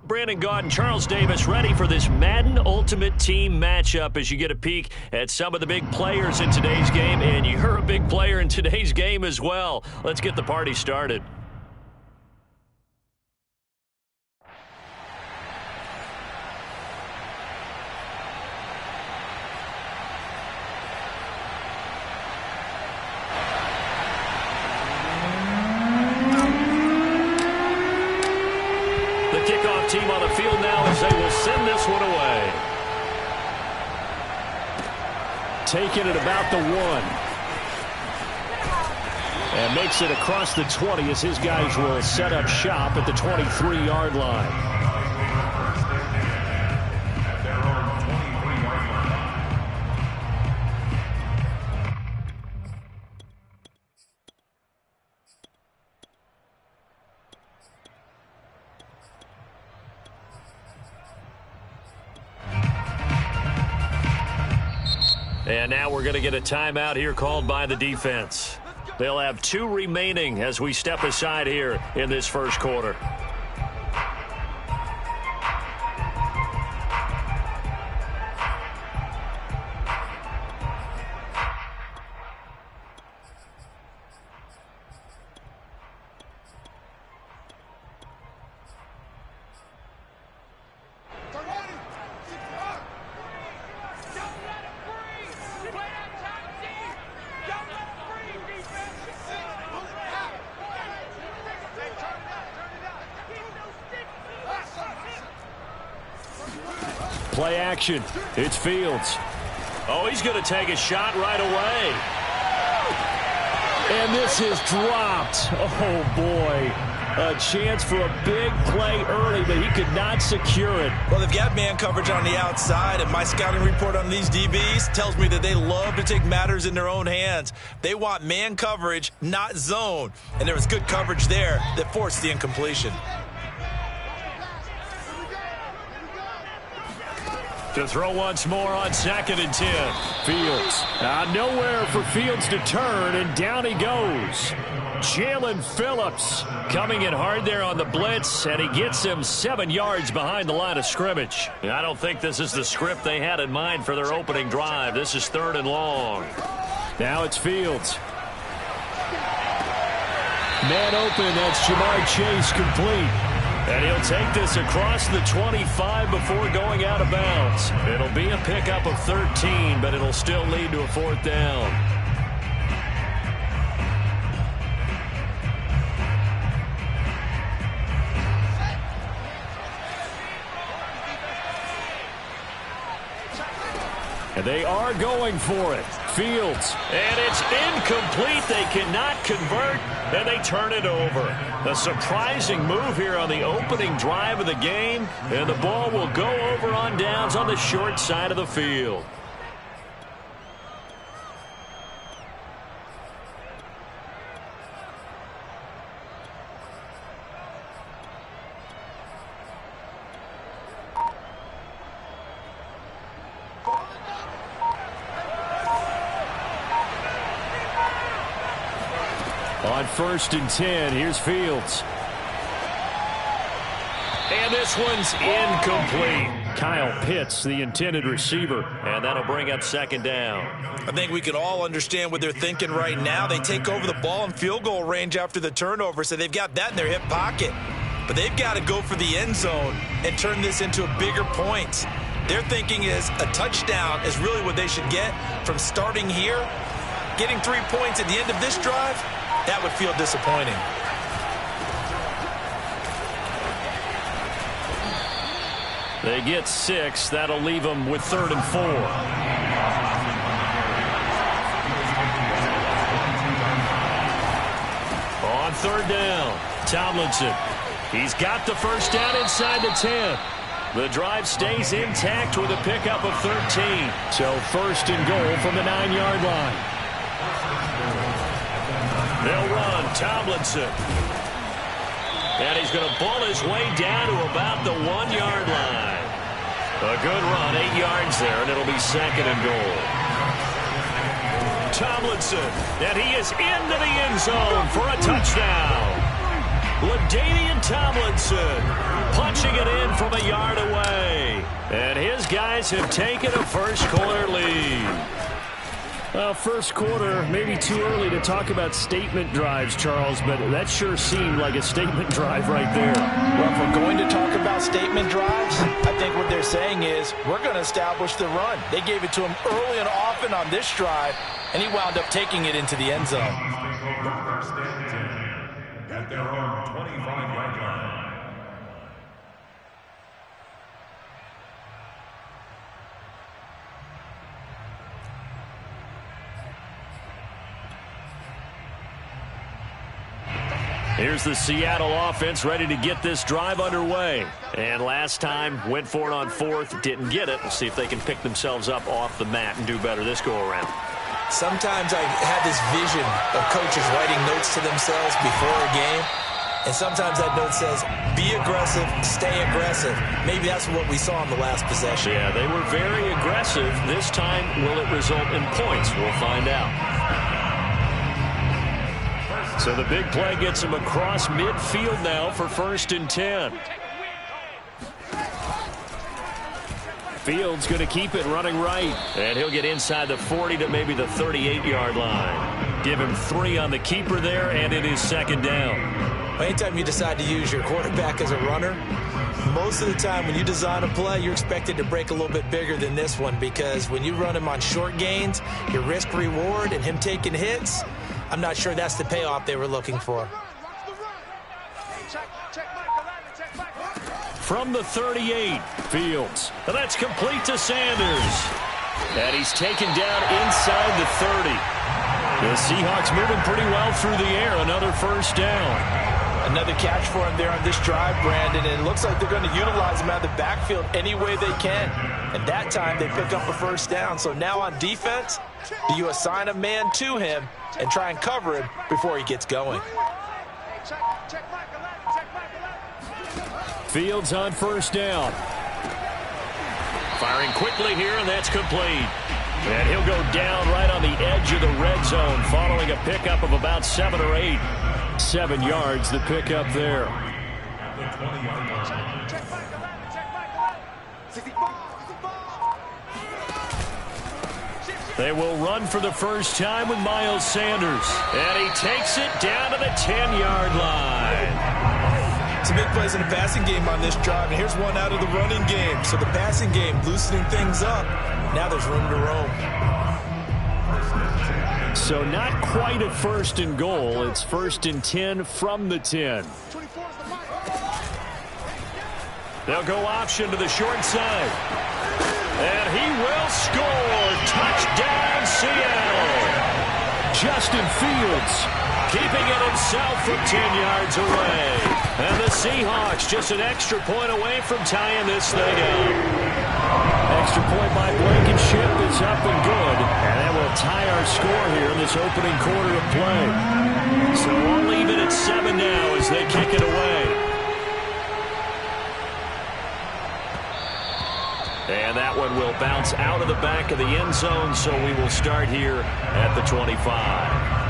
Brandon Gaud and Charles Davis ready for this Madden Ultimate Team matchup as you get a peek at some of the big players in today's game, and you're a big player in today's game as well. Let's get the party started. Kickoff team on the field now as they will send this one away. Taking it about the 1. And makes it across the 20 as his guys will set up shop at the 23-yard line. And now we're going to get a timeout here called by the defense. They'll have 2 remaining as we step aside here in this first quarter. Play action. It's Fields. Oh, he's going to take a shot right away. And this is dropped. Oh, boy. A chance for a big play early, but he could not secure it. Well, they've got man coverage on the outside, and my scouting report on these DBs tells me that they love to take matters in their own hands. They want man coverage, not zone. And there was good coverage there that forced the incompletion. To throw once more on 2nd and 10. Fields. Nowhere for Fields to turn, and down he goes. Jalen Phillips coming in hard there on the blitz, and he gets him 7 yards behind the line of scrimmage. I don't think this is the script they had in mind for their opening drive. This is 3rd and long. Now it's Fields. Man open, that's Jamar Chase complete. And he'll take this across the 25 before going out of bounds. It'll be a pickup of 13, but it'll still lead to a 4th down. And they are going for it. Fields. And it's incomplete. They cannot convert, and they turn it over. A surprising move here on the opening drive of the game, and the ball will go over on downs on the short side of the field. On 1st and 10, here's Fields. And this one's incomplete. Kyle Pitts, the intended receiver, and that'll bring up 2nd down. I think we can all understand what they're thinking right now. They take over the ball in field goal range after the turnover, so they've got that in their hip pocket. But they've got to go for the end zone and turn this into a bigger point. Their thinking is a touchdown is really what they should get from starting here. Getting 3 points at the end of this drive, that would feel disappointing. They get 6. That'll leave them with 3rd and 4. On 3rd down, Tomlinson. He's got the 1st down inside the 10. The drive stays intact with a pickup of 13. So 1st and goal from the 9-yard line. They'll run Tomlinson. And he's going to ball his way down to about the 1-yard line. A good run, 8 yards there, and it'll be 2nd and goal. Tomlinson, and he is into the end zone for a touchdown. LaDainian Tomlinson punching it in from a yard away. And his guys have taken a first-quarter lead. Well, first quarter, maybe too early to talk about statement drives, Charles, but that sure seemed like a statement drive right there. Well, if we're going to talk about statement drives, I think what they're saying is we're going to establish the run. They gave it to him early and often on this drive, and he wound up taking it into the end zone. At their own 25-yard line. Here's the Seattle offense ready to get this drive underway. And last time, went for it on fourth, didn't get it. We'll see if they can pick themselves up off the mat and do better this go-around. Sometimes I have this vision of coaches writing notes to themselves before a game. And sometimes that note says, be aggressive, stay aggressive. Maybe that's what we saw in the last possession. Yeah, they were very aggressive. This time, will it result in points? We'll find out. So the big play gets him across midfield now for 1st and 10. Fields going to keep it running right. And he'll get inside the 40 to maybe the 38-yard line. Give him 3 on the keeper there, and it is 2nd down. Anytime you decide to use your quarterback as a runner, most of the time when you design a play, you're expected to break a little bit bigger than this one, because when you run him on short gains, your risk-reward and him taking hits, I'm not sure that's the payoff they were looking for. From the 38, Fields. And that's complete to Sanders. And he's taken down inside the 30. The Seahawks moving pretty well through the air. Another 1st down. Another catch for him there on this drive, Brandon, and it looks like they're going to utilize him out of the backfield any way they can. And that time they pick up a 1st down. So now on defense, do you assign a man to him and try and cover him before he gets going? Fields on 1st down. Firing quickly here, and that's complete. And he'll go down right on the edge of the red zone following a pickup of about 7 or 8. 7 yards, the pickup there. They will run for the first time with Miles Sanders. And he takes it down to the 10-yard line. Some big plays in the passing game on this drive, and here's one out of the running game. So the passing game loosening things up. Now there's room to roam. So not quite a 1st and goal. It's 1st and 10 from the 10. They'll go option to the short side. And he will score. Touchdown, Seattle. Justin Fields keeping it himself from 10 yards away. And the Seahawks just an extra point away from tying this thing up. Extra point by Blankenship is up and good. And that will tie our score here in this opening quarter of play. So we'll leave it at 7 now as they kick it away. And that one will bounce out of the back of the end zone, so we will start here at the 25.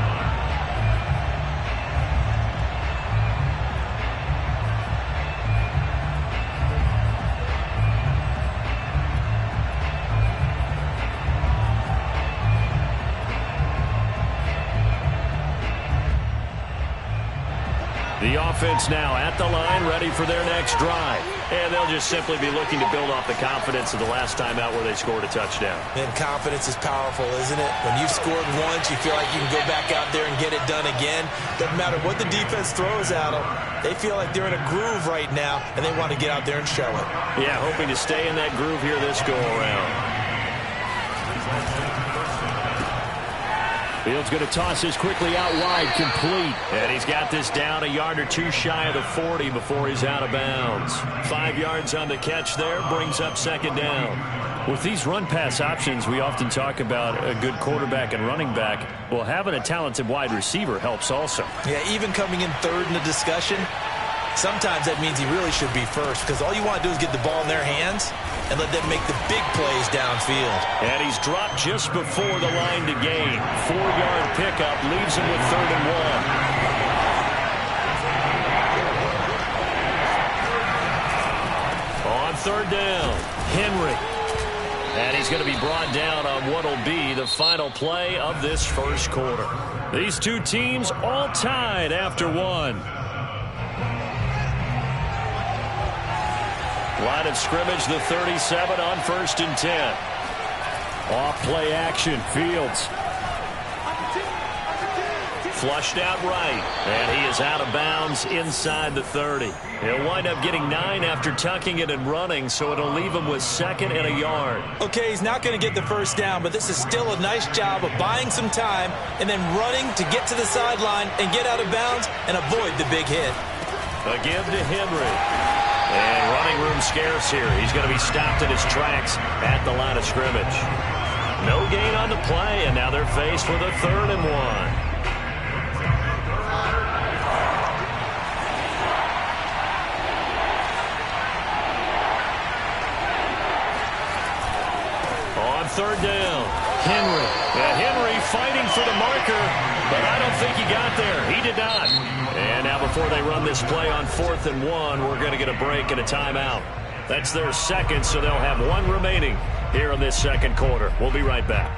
The offense now at the line, ready for their next drive. And they'll just simply be looking to build off the confidence of the last time out where they scored a touchdown. And confidence is powerful, isn't it? When you've scored once, you feel like you can go back out there and get it done again. Doesn't matter what the defense throws at them. They feel like they're in a groove right now, and they want to get out there and show it. Yeah, hoping to stay in that groove here this go-around. Fields going to toss this quickly out wide, complete. And he's got this down a yard or 2 shy of the 40 before he's out of bounds. 5 yards on the catch there, brings up 2nd down. With these run-pass options, we often talk about a good quarterback and running back. Well, having a talented wide receiver helps also. Yeah, even coming in 3rd in the discussion, sometimes that means he really should be 1st, because all you want to do is get the ball in their hands and let them make the big plays downfield. And he's dropped just before the line to gain. 4-yard pickup leaves him with 3rd and 1. third down. Henry. And he's going to be brought down on what will be the final play of this first quarter. These two teams all tied after one. Line of scrimmage, the 37 on 1st and 10. Off play action, Fields. Flushed out right, and he is out of bounds inside the 30. He'll wind up getting 9 after tucking it and running, so it'll leave him with 2nd and a yard. Okay, he's not going to get the first down, but this is still a nice job of buying some time and then running to get to the sideline and get out of bounds and avoid the big hit. A give to Henry. And running room scarce here. He's going to be stopped in his tracks at the line of scrimmage. No gain on the play, and now they're faced with a 3rd and 1. Third down, Henry. Henry fighting for the marker, but I don't think he got there. He did not. And now before they run this play on 4th and 1, we're going to get a break and a timeout. That's their second, so they'll have 1 remaining here in this second quarter. We'll be right back.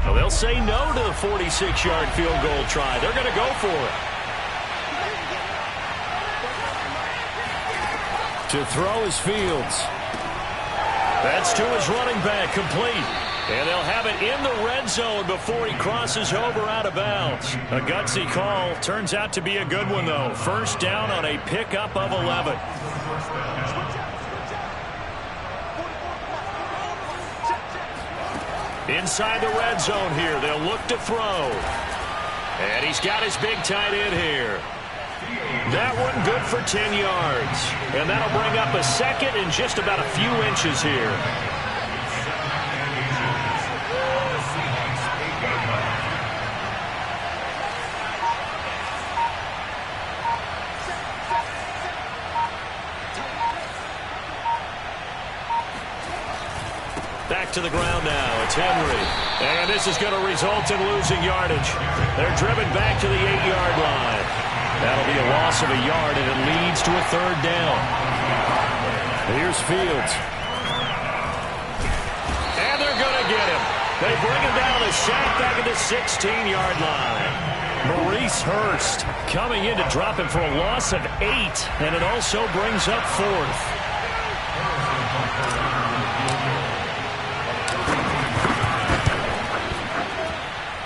Well, they'll say no to the 46-yard field goal try. They're going to go for it. To throw is Fields. That's to his running back, complete. And they'll have it in the red zone before he crosses over out of bounds. A gutsy call. Turns out to be a good one, though. First down on a pickup of 11. Inside the red zone here. They'll look to throw. And he's got his big tight end here. That one good for 10 yards. And that'll bring up a 2nd and just about a few inches here. Back to the ground now. It's Henry. And this is going to result in losing yardage. They're driven back to the 8-yard line. That'll be a loss of a yard, and it leads to a 3rd down. Here's Fields. And they're going to get him. They bring him down a sack back at the 16-yard line. Maurice Hurst coming in to drop him for a loss of 8, and it also brings up 4th.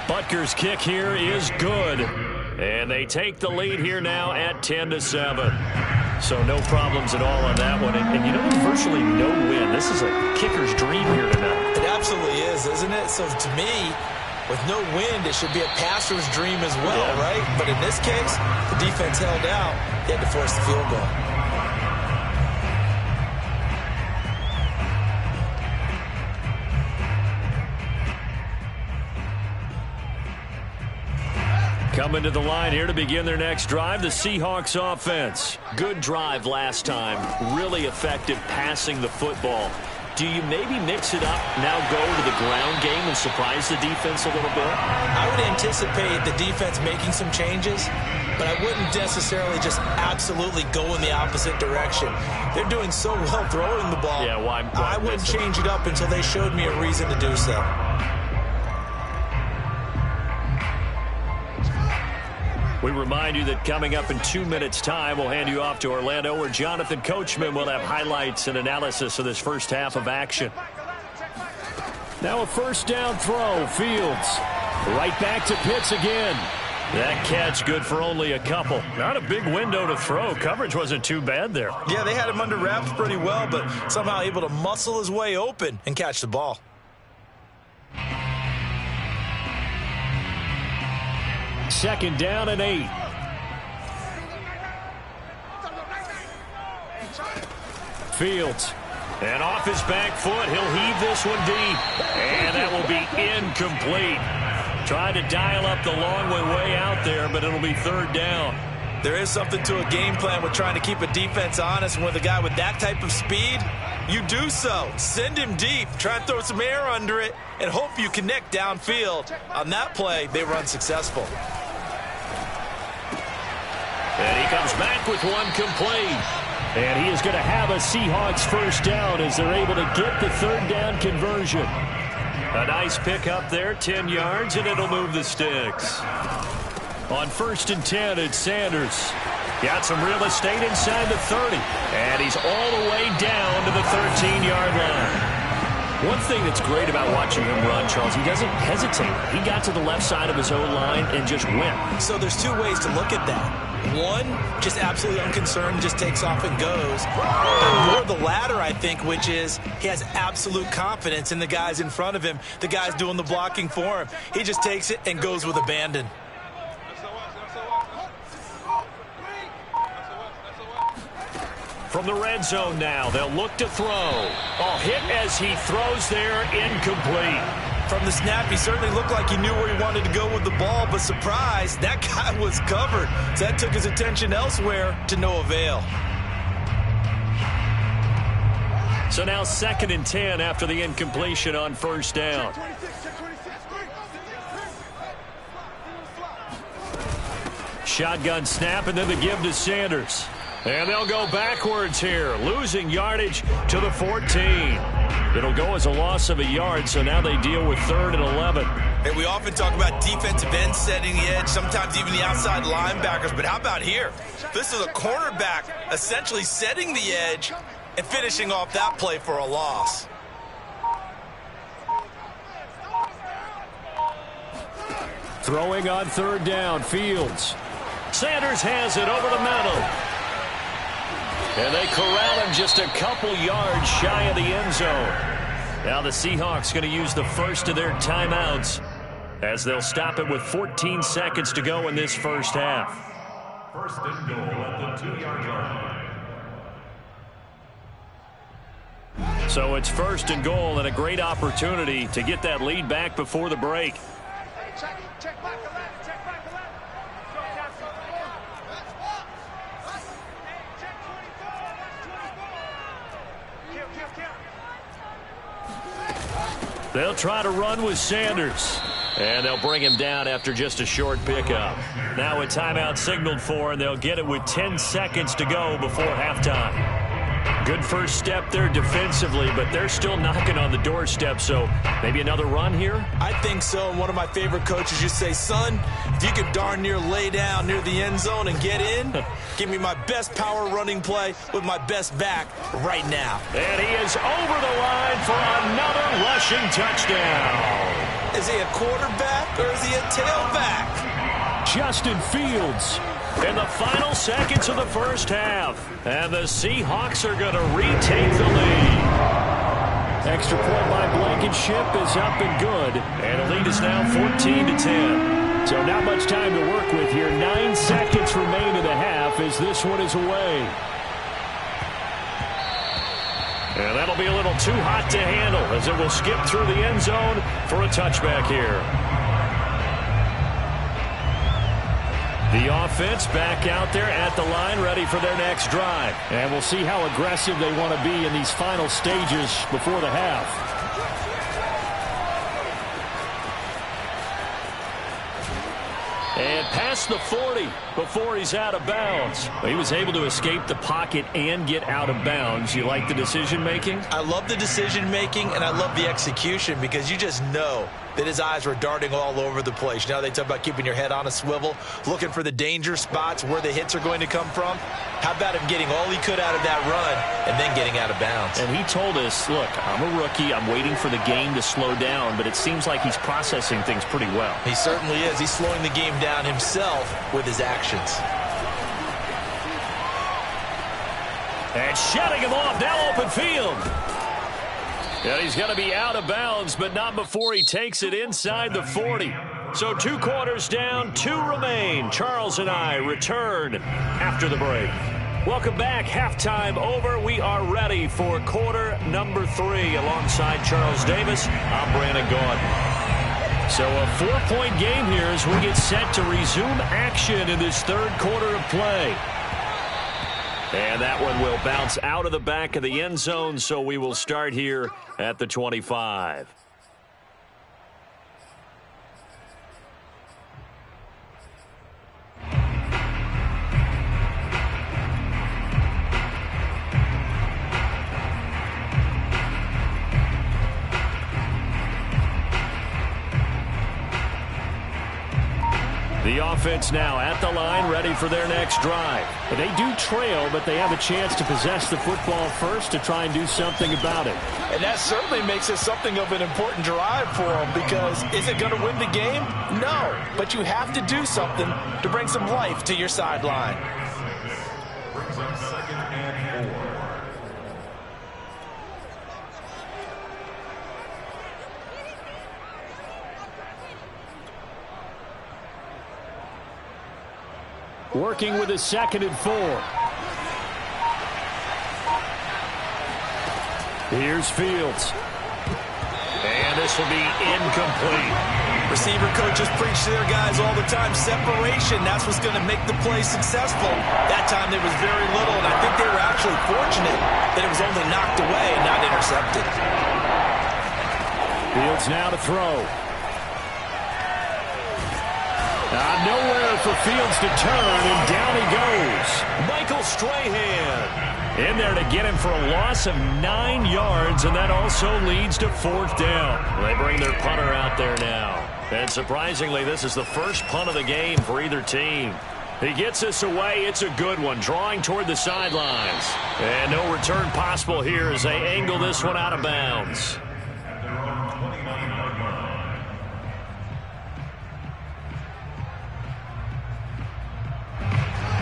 Butker's kick here is good. And they take the lead here now at 10-7. So no problems at all on that one. And you know, virtually no win. This is a kicker's dream here tonight. It absolutely is, isn't it? So to me, with no wind, it should be a passer's dream as well, right? But in this case, the defense held out. They had to force the field goal. Coming to the line here to begin their next drive, the Seahawks offense. Good drive last time. Really effective passing the football. Do you maybe mix it up, now go to the ground game and surprise the defense a little bit? I would anticipate the defense making some changes, but I wouldn't necessarily just absolutely go in the opposite direction. They're doing so well throwing the ball. Yeah, why I wouldn't change it up until they showed me a reason to do so. We remind you that coming up in 2 minutes' time, we'll hand you off to Orlando, where Jonathan Coachman will have highlights and analysis of this first half of action. Now a first down throw, Fields. Right back to Pitts again. That catch good for only a couple. Not a big window to throw. Coverage wasn't too bad there. Yeah, they had him under wraps pretty well, but somehow able to muscle his way open and catch the ball. Second down and 8. Fields. And off his back foot, he'll heave this one deep. And that will be incomplete. Trying to dial up the long way out there, but it'll be third down. There is something to a game plan with trying to keep a defense honest, and with a guy with that type of speed, You do so. Send him deep. Try and throw some air under it and hope you connect downfield. On that play, they were unsuccessful. And he comes back with one complete. And he is going to have a Seahawks first down as they're able to get the third down conversion. A nice pick up there, 10 yards, and it'll move the sticks. On 1st and 10, it's Sanders. Got some real estate inside the 30. And he's all the way down to the 13-yard line. One thing that's great about watching him run, Charles, he doesn't hesitate. He got to the left side of his own line and just went. So there's two ways to look at that. One, just absolutely unconcerned, just takes off and goes. But more the latter, I think, which is he has absolute confidence in the guys in front of him, the guys doing the blocking for him. He just takes it and goes with abandon. From the red zone now, they'll look to throw. Oh, hit as he throws there, incomplete. From the snap, he certainly looked like he knew where he wanted to go with the ball, but surprise, that guy was covered. So that took his attention elsewhere to no avail. So now 2nd and 10 after the incompletion on 1st down. Shotgun snap and then the give to Sanders. And they'll go backwards here, losing yardage to the 14. It'll go as a loss of a yard, so now they deal with 3rd and 11. And we often talk about defensive ends setting the edge, sometimes even the outside linebackers. But how about here? This is a cornerback essentially setting the edge and finishing off that play for a loss. Throwing on 3rd down, Fields. Sanders has it over the middle. And they corral him just a couple yards shy of the end zone. Now the Seahawks going to use the first of their timeouts as they'll stop it with 14 seconds to go in this first half. 1st and goal at the 2-yard line. So it's 1st and goal and a great opportunity to get that lead back before the break. They'll try to run with Sanders. And they'll bring him down after just a short pickup. Now a timeout signaled for, and they'll get it with 10 seconds to go before halftime. Good first step there defensively, but they're still knocking on the doorstep, so maybe another run here? I think so. And one of my favorite coaches used to say, son, if you could darn near lay down near the end zone and get in, give me my best power running play with my best back right now. And he is over the line for another rushing touchdown. Is he a quarterback or is he a tailback? Justin Fields in the final seconds of the first half. And the Seahawks are going to retake the lead. Extra point by Blankenship is up and good. And the lead is now 14-10. So not much time to work with here. 9 seconds remain in the half as this one is away. And that'll be a little too hot to handle as it will skip through the end zone for a touchback here. The offense back out there at the line, ready for their next drive. And we'll see how aggressive they want to be in these final stages before the half. And past the 40 before he's out of bounds. He was able to escape the pocket and get out of bounds. You like the decision-making? I love the decision-making, and I love the execution because you just know that his eyes were darting all over the place. You know, they talk about keeping your head on a swivel, looking for the danger spots where the hits are going to come from. How about him getting all he could out of that run and then getting out of bounds? And he told us, look, I'm a rookie. I'm waiting for the game to slow down, but it seems like he's processing things pretty well. He certainly is. He's slowing the game down himself with his actions. And shutting him off, now open field. And he's going to be out of bounds, but not before he takes it inside the 40. So 2 quarters down, 2 remain. Charles and I return after the break. Welcome back. Halftime over. We are ready for quarter number 3. Alongside Charles Davis, I'm Brandon Gaudin. So a 4-point game here as we get set to resume action in this 3rd quarter of play. And that one will bounce out of the back of the end zone, so we will start here at the 25. The offense now at the line, ready for their next drive. They do trail, but they have a chance to possess the football first to try and do something about it. And that certainly makes it something of an important drive for them, because is it going to win the game? No, but you have to do something to bring some life to your sideline. Brings up 2nd and 4. Working with a 2nd and 4. Here's Fields. And this will be incomplete. Receiver coaches preach to their guys all the time. Separation, that's what's going to make the play successful. That time there was very little, and I think they were actually fortunate that it was only knocked away, not intercepted. Fields now to throw. Nowhere for Fields to turn, and down he goes. Michael Strahan in there to get him for a loss of 9 yards, and that also leads to 4th down. They bring their punter out there now. And surprisingly, this is the first punt of the game for either team. He gets this away. It's a good one, drawing toward the sidelines. And no return possible here as they angle this one out of bounds.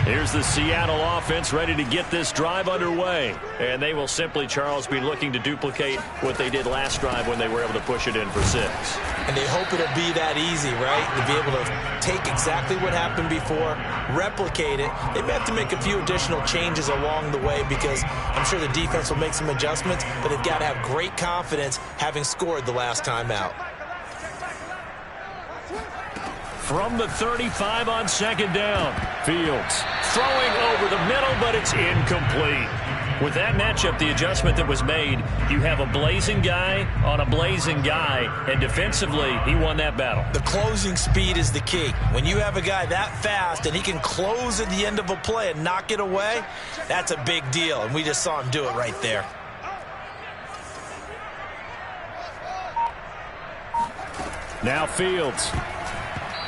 Here's the Seattle offense ready to get this drive underway. And they will simply, Charles, be looking to duplicate what they did last drive when they were able to push it in for 6. And they hope it'll be that easy, right? To be able to take exactly what happened before, replicate it. They may have to make a few additional changes along the way, because I'm sure the defense will make some adjustments, but they've got to have great confidence having scored the last time out. From the 35 on 2nd down, Fields throwing over the middle, but it's incomplete. With that matchup, the adjustment that was made, you have a blazing guy on a blazing guy, and defensively, he won that battle. The closing speed is the key. When you have a guy that fast and he can close at the end of a play and knock it away, that's a big deal, and we just saw him do it right there. Now Fields.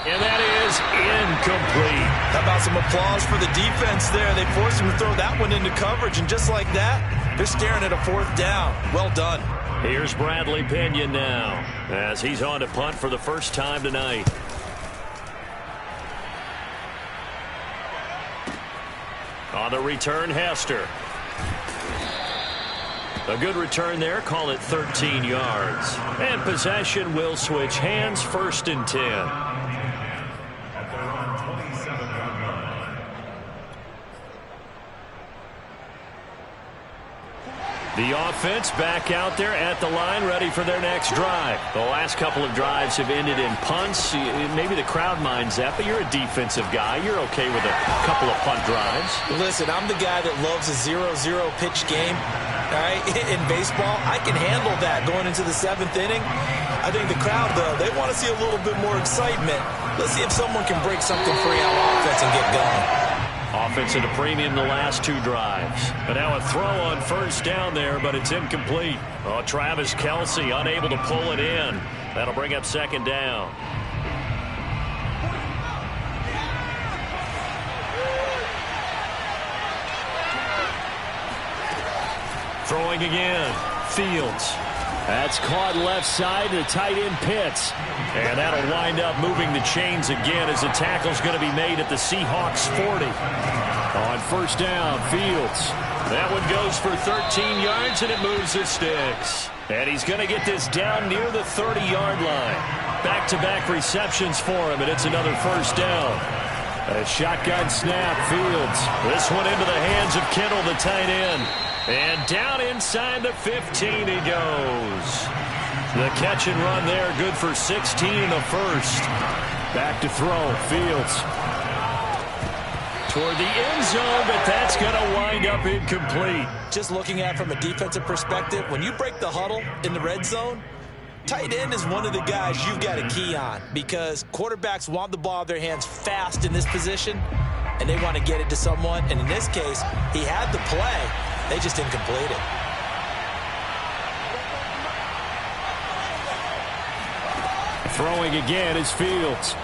And that is incomplete. How about some applause for the defense there? They forced him to throw that one into coverage, and just like that, they're staring at a 4th down. Well done. Here's Bradley Pinion now, as he's on to punt for the first time tonight. On the return, Hester. A good return there, call it 13 yards. And possession will switch hands, 1st and 10. The offense back out there at the line, ready for their next drive. The last couple of drives have ended in punts. Maybe the crowd minds that, but you're a defensive guy. You're okay with a couple of punt drives. Listen, I'm the guy that loves a 0-0 pitch game. All right, in baseball, I can handle that going into the 7th inning. I think the crowd, though, they want to see a little bit more excitement. Let's see if someone can break something free on offense and get going. Offense at a premium the last 2 drives. But now a throw on 1st down there, but it's incomplete. Oh, Travis Kelce unable to pull it in. That'll bring up 2nd down. Throwing again. Fields. That's caught left side to tight end Pitts. And that'll wind up moving the chains again as the tackle's going to be made at the Seahawks 40. On 1st down, Fields. That one goes for 13 yards, and it moves the sticks. And he's going to get this down near the 30-yard line. Back-to-back receptions for him, and it's another 1st down. A shotgun snap, Fields. This one into the hands of Kittle, the tight end. And down inside the 15 he goes. The catch and run there, good for 16 in the 1st. Back to throw, Fields. toward the end zone, but that's going to wind up incomplete. Just looking at it from a defensive perspective, when you break the huddle in the red zone, tight end is one of the guys you've got to key on because quarterbacks want the ball in their hands fast in this position, and they want to get it to someone. And in this case, he had the play. They just didn't complete it. Throwing again is Fields.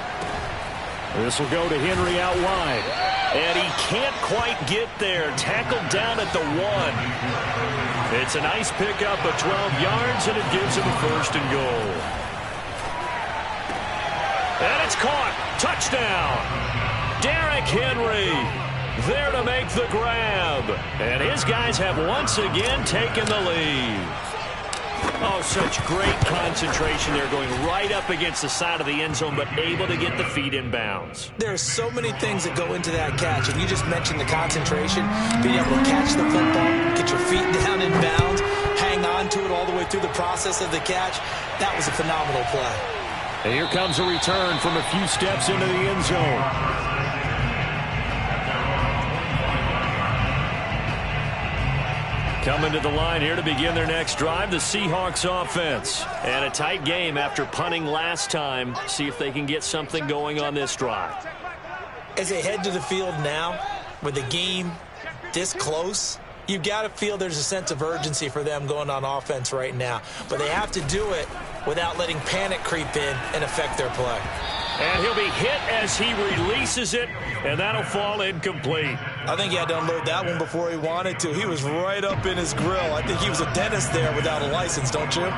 This will go to Henry out wide. And he can't quite get there. Tackled down at the 1. It's a nice pickup of 12 yards, and it gives him a 1st and goal. And it's caught. Touchdown. Derrick Henry there to make the grab. And his guys have once again taken the lead. Oh, such great concentration there, going right up against the side of the end zone, but able to get the feet in bounds. There are so many things that go into that catch, and you just mentioned the concentration, being able to catch the football, get your feet down in bounds, hang on to it all the way through the process of the catch. That was a phenomenal play. And here comes a return from a few steps into the end zone. Coming to the line here to begin their next drive, the Seahawks offense. And a tight game after punting last time. See if they can get something going on this drive. As they head to the field now, with the game this close, you've got to feel there's a sense of urgency for them going on offense right now. But they have to do it without letting panic creep in and affect their play. And he'll be hit as he releases it, and that'll fall incomplete. I think he had to unload that one before he wanted to. He was right up in his grill. I think he was a dentist there without a license, don't you?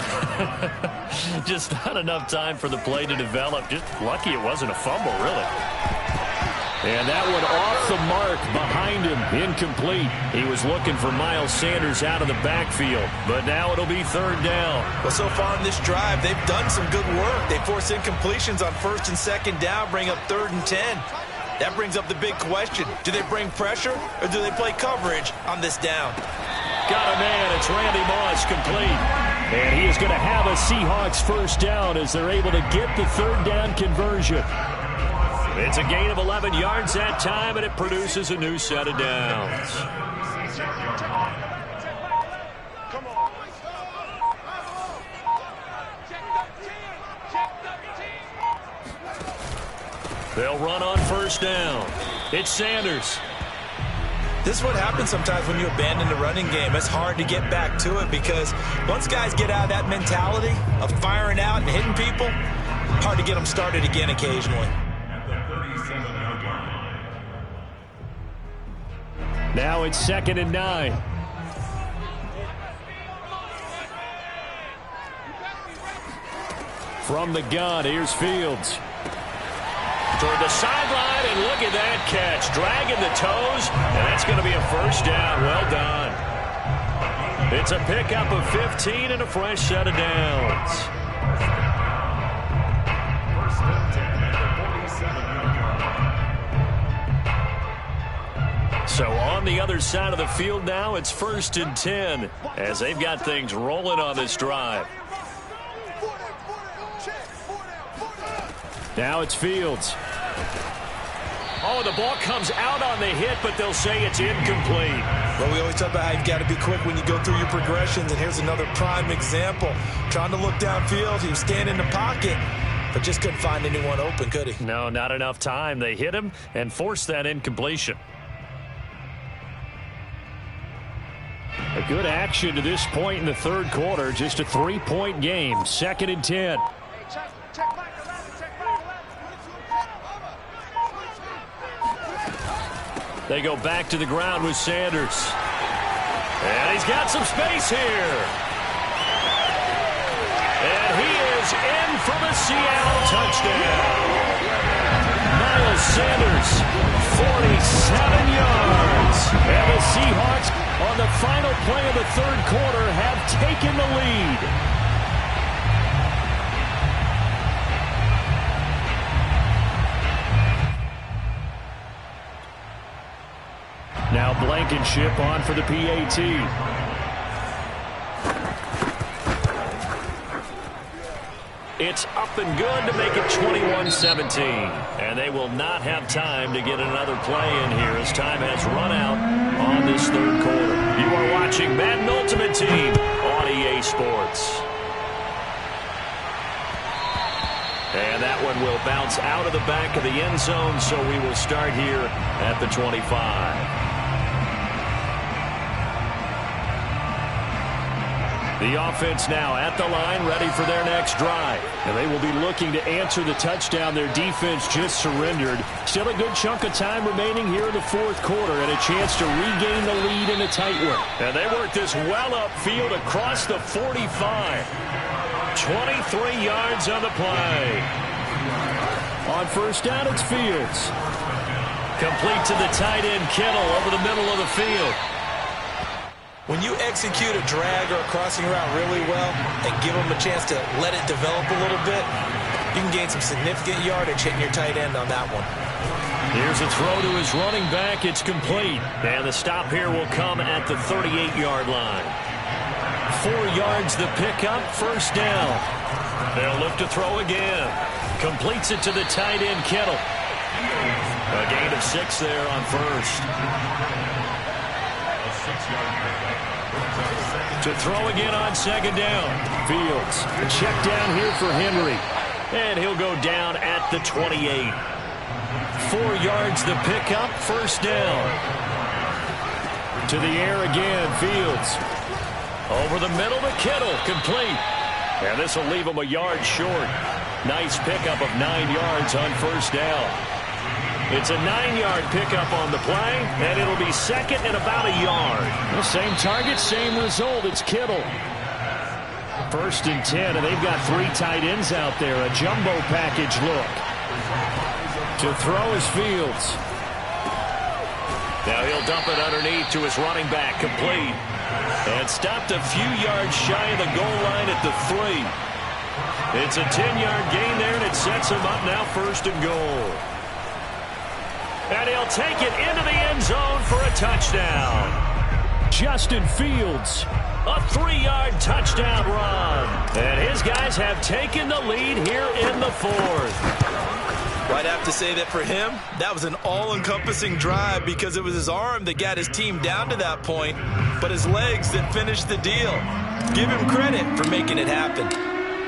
Just not enough time for the play to develop. Just lucky it wasn't a fumble, really. And that one off the mark behind him, incomplete. He was looking for Miles Sanders out of the backfield, but now it'll be 3rd down. Well, so far in this drive, they've done some good work. They force incompletions on 1st and 2nd down, bring up 3rd and 10. That brings up the big question. Do they bring pressure or do they play coverage on this down? Got a man. It's Randy Moss, complete. And he is going to have a Seahawks 1st down as they're able to get the 3rd down conversion. It's a gain of 11 yards that time, and it produces a new set of downs. They'll run on 1st down. It's Sanders. This is what happens sometimes when you abandon the running game. It's hard to get back to it because once guys get out of that mentality of firing out and hitting people, hard to get them started again occasionally. Now it's 2nd and 9. From the gun, here's Fields. Toward the sideline, and look at that catch. Dragging the toes, and that's going to be a 1st down. Well done. It's a pickup of 15 and a fresh set of downs. So on the other side of the field now, it's 1st and 10 as they've got things rolling on this drive. Now it's Fields. Oh, the ball comes out on the hit, but they'll say it's incomplete. Well, we always talk about how you've got to be quick when you go through your progressions, and here's another prime example. Trying to look downfield, he was standing in the pocket, but just couldn't find anyone open, could he? No, not enough time. They hit him and forced that incompletion. A good action to this point in the 3rd quarter. Just a 3-point game. 2nd and 10. They go back to the ground with Sanders. And he's got some space here. And he is in for the Seattle touchdown. Miles Sanders, 47 yards. And the Seahawks, on the final play of the 3rd quarter, have taken the lead. Now Blankenship on for the PAT. It's up and good to make it 21-17. And they will not have time to get another play in here as time has run out on this third quarter. You are watching Madden Ultimate Team on EA Sports. And that one will bounce out of the back of the end zone, so we will start here at the 25. The offense now at the line, ready for their next drive. And they will be looking to answer the touchdown their defense just surrendered. Still a good chunk of time remaining here in the fourth quarter and a chance to regain the lead in a tight one. And they work this well upfield across the 45. 23 yards on the play. On first down, it's Fields. Complete to the tight end, Kittle, over the middle of the field. When you execute a drag or a crossing route really well and give them a chance to let it develop a little bit, you can gain some significant yardage hitting your tight end on that one. Here's a throw to his running back. It's complete. And the stop here will come at the 38-yard line. 4 yards the pickup, first down. They'll look to throw again. Completes it to the tight end, Kittle. A gain of 6 there on first. To throw again on second down. Fields. A check down here for Henry. And he'll go down at the 28. 4 yards the pickup, first down. To the air again, Fields. Over the middle to Kittle, complete. And this will leave him a yard short. Nice pickup of 9 yards on first down. It's a 9-yard pickup on the play, and it'll be second and about a yard. The same target, same result. It's Kittle. First and 10, and they've got 3 tight ends out there. A jumbo package look. To throw is Fields. Now he'll dump it underneath to his running back, complete. And stopped a few yards shy of the goal line at the 3. It's a 10-yard gain there, and it sets him up now first and goal. And he'll take it into the end zone for a touchdown. Justin Fields, a 3-yard touchdown run. And his guys have taken the lead here in the fourth. I'd have to say that for him, that was an all-encompassing drive because it was his arm that got his team down to that point, but his legs that finished the deal. Give him credit for making it happen.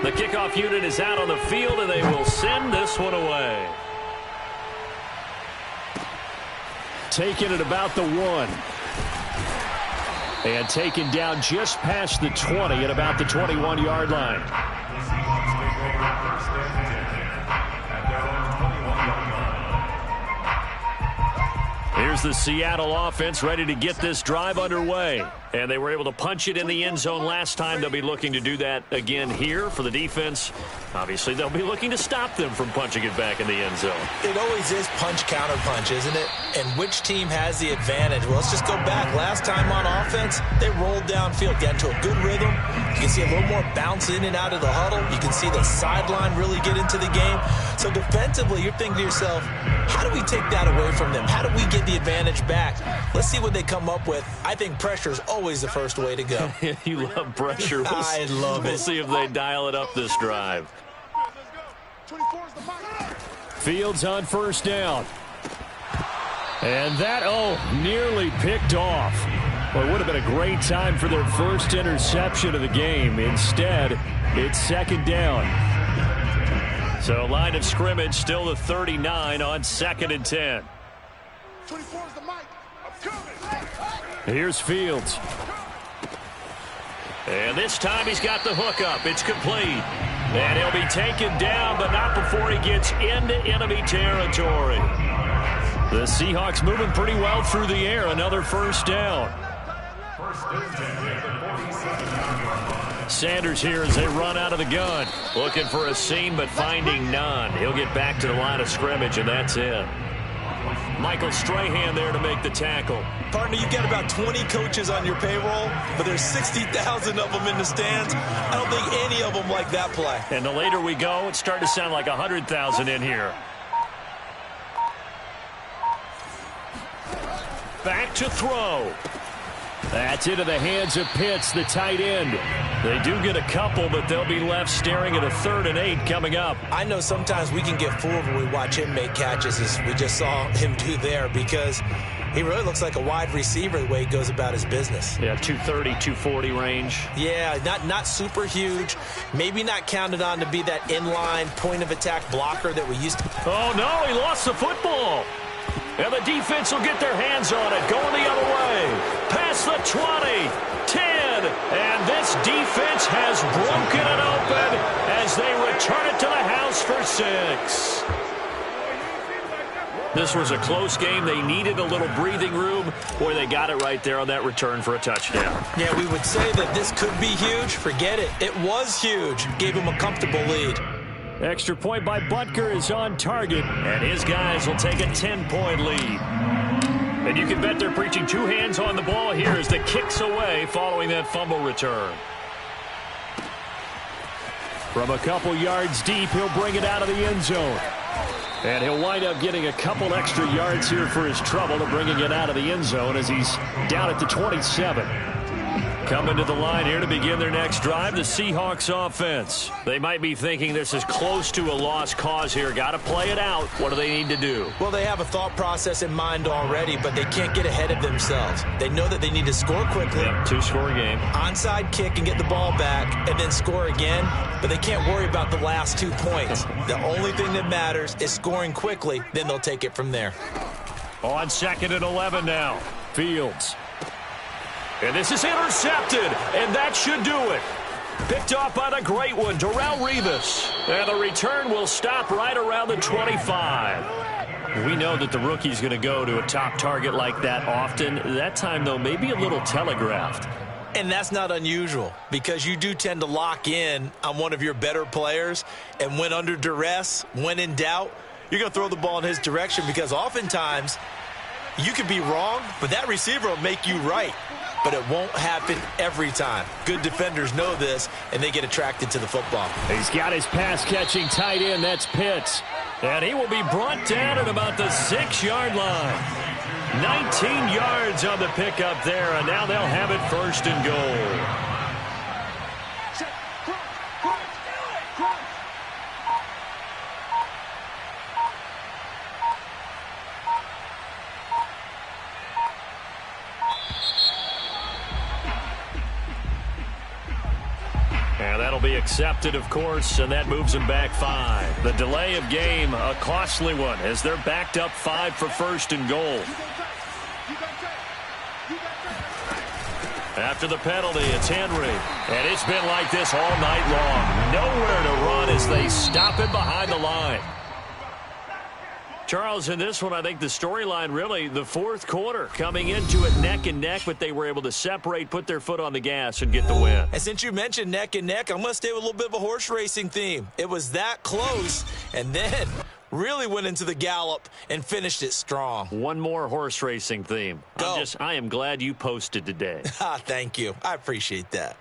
The kickoff unit is out on the field, and they will send this one away. Taken at about the 1. And taken down just past the 20 at about the 21-yard line. Here's the Seattle offense ready to get this drive underway. And they were able to punch it in the end zone last time. They'll be looking to do that again here for the defense. Obviously, they'll be looking to stop them from punching it back in the end zone. It always is punch-counter-punch, isn't it? And which team has the advantage? Well, let's just go back. Last time on offense, they rolled downfield, got into a good rhythm. You can see a little more bounce in and out of the huddle. You can see the sideline really get into the game. So defensively, you're thinking to yourself, how do we take that away from them? How do we get the advantage back? Let's see what they come up with. I think pressure is always the first way to go. You love pressure. I love it. We'll see if they dial it up this drive. Fields on first down. And that, nearly picked off. Well, it would have been a great time for their first interception of the game. Instead, it's second down. So line of scrimmage still the 39 on second and 10. Here's Fields. And this time he's got the hook up. It's complete. And he'll be taken down, but not before he gets into enemy territory. The Seahawks moving pretty well through the air. Another first down. Sanders here as they run out of the gun. Looking for a seam, but finding none. He'll get back to the line of scrimmage, and that's it. Michael Strahan there to make the tackle. Partner, you've got about 20 coaches on your payroll, but there's 60,000 of them in the stands. I don't think any of them like that play. And the later we go, it's starting to sound like 100,000 in here. Back to throw. That's into the hands of Pitts, the tight end. They do get a couple, but they'll be left staring at a 3rd and 8 coming up. I know sometimes we can get fooled when we watch him make catches, as we just saw him do there, because he really looks like a wide receiver the way he goes about his business. Yeah, 230, 240 range. Yeah, not super huge. Maybe not counted on to be that inline point-of-attack blocker that we used to. Oh, no, he lost the football. And the defense will get their hands on it, going the other way. Past the 20, 10, and this defense has broken it open as they return it to the house for 6. This was a close game. They needed a little breathing room. Boy, they got it right there on that return for a touchdown. Yeah, we would say that this could be huge. Forget it. It was huge. Gave him a comfortable lead. Extra point by Butker is on target, and his guys will take a 10-point lead. And you can bet they're preaching 2 hands on the ball here as the kick's away following that fumble return. From a couple yards deep, he'll bring it out of the end zone. And he'll wind up getting a couple extra yards here for his trouble to bringing it out of the end zone as he's down at the 27. Coming to the line here to begin their next drive, the Seahawks offense. They might be thinking this is close to a lost cause here. Got to play it out. What do they need to do? Well, they have a thought process in mind already, but they can't get ahead of themselves. They know that they need to score quickly. Yep, 2-score game. Onside kick and get the ball back and then score again, but they can't worry about the last 2 points. The only thing that matters is scoring quickly, then they'll take it from there. On 2nd and 11 now. Fields. And this is intercepted, and that should do it. Picked off by the great one, Darrelle Revis. And the return will stop right around the 25. We know that the rookie's going to go to a top target like that often. That time, though, maybe a little telegraphed. And that's not unusual because you do tend to lock in on one of your better players. And when under duress, when in doubt, you're going to throw the ball in his direction because oftentimes you could be wrong, but that receiver will make you right. But it won't happen every time. Good defenders know this, and they get attracted to the football. He's got his pass-catching tight end. That's Pitts. And he will be brought down at about the 6-yard line. 19 yards on the pickup there, and now they'll have it 1st and goal. And that'll be accepted, of course, and that moves them back 5. The delay of game, a costly one, as they're backed up 5 for 1st and goal. After the penalty, it's Henry. And it's been like this all night long. Nowhere to run as they stop him behind the line. Charles, in this one, I think the storyline really, the 4th quarter, coming into it neck and neck, but they were able to separate, put their foot on the gas, and get the win. And since you mentioned neck and neck, I'm going to stay with a little bit of a horse racing theme. It was that close, and then really went into the gallop and finished it strong. One more horse racing theme. I am glad you posted today. Thank you. I appreciate that.